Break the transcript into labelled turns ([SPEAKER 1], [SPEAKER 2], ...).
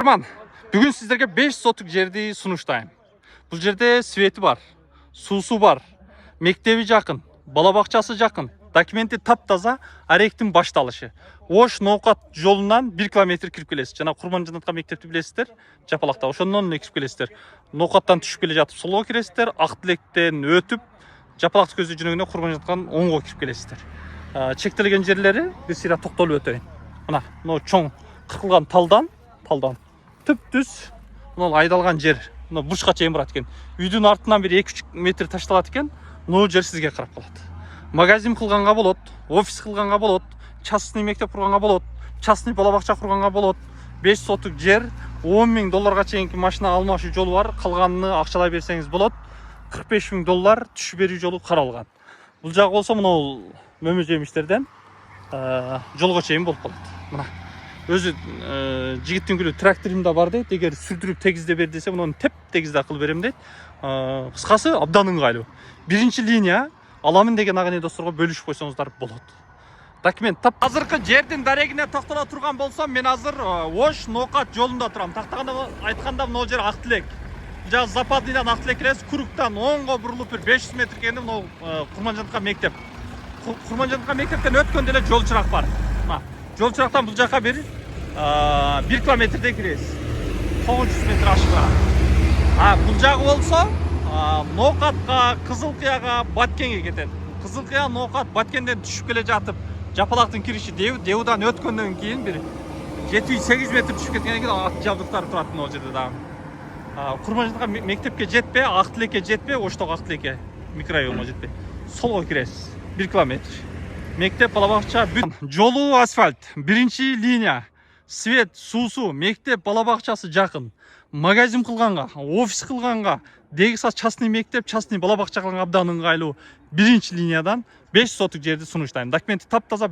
[SPEAKER 1] Arman, bugün sizlerge 5 sotuk жерди сунуштайм. Бұл жерде свети бар, суусу бар, мектеби жакын, бала бакчасы жакын, документи таптаза, аректин башталышы. Ош Ноокат жолунан 1 километр кирип келесиз. Жана Курманжанатка мектепти билесиздер, Жапалакта. Ошондон кирип келесиздер. Ноокаттан түшүп келе жатып солго киресиздер, Ак Тилектен өтүп, Жапалак көзү жөнөгөнө Курманжанаттан оңго кирип келесиздер. Чектелген жерлери бир сыйра токтолуп өтөйүн. Мына, чоң кыркылган талдан түп-түз мына айдалган жер. Мына бушка чейин барат экен. Үйдүн артынан бир 2-3 метр ташталат экен. Мына жер сизге карап калат. Магазин кылганга болот, офис кылганга болот, частный мектеп курганга болот, частный бала бакча курганга болот. 5 сотук жер, $10,000 чейинки машина алмашуу жолу бар. Калганын акчалай берсеңиз болот. $45,000 түшүп берүү жолу каралган. Бул жагы болсо мына мөмө жемиштерден жолго чейин болуп калат. Мына өзү жигиттин күлү тракторум да бар дейт. Эгер сүрдүрүп тегизде бер десе, муну теп тегизде кылып берем дейт. Кыскасы абдан ыңгайлуу. Биринчи линия аламын деген агане досторго бөлүшүп койсоңуздар болот. Документ тап. Азыркы жердин дарегине токтоло турган болсом, мен азыр Ош Ноокат жолунда турам. Тактаганда айтканда могу жер Ак Тилек. Жа Западныйдан Ак Тилек киресиз, Куруктан оңго бурулуп бир 500 метр кегенде могу Курманжанатка мектеп. Курманжанатка мектептен өткөндө эле жол чырак бар. Жол чырактан бул жака бир 1 километрде киресиз. 900 метр ашыгара. Бул жагы болсо Ноокатка, Кызылкыяга, Баткенге кетет. Кызылкыя, Ноокат, Баткенден түшүп келе жатып, Жапалактын кириши Деудан өткөндөн кийин бир 700-800 метр түшүп кеткенден кийин ат жабдыктары турат могу жерде дагы. Курманжанатка мектепке жетпей, Ак Тилекке жетпей, Оштогу Ак Тилекке микрорайонго жетпей. Солго киресиз. 1 километр. Мектеп, бала бакча, жолу асфальт, биринчи линия, свет, суусу, мектеп, бала бакчасы жакын. Магазин кылганга, офис кылганга, дегиса частный мектеп, частный бала бакча кылганга абдан ыңгайлуу. Биринчи линиядан 5 сотук жерди сунуштайм. Документи таптаза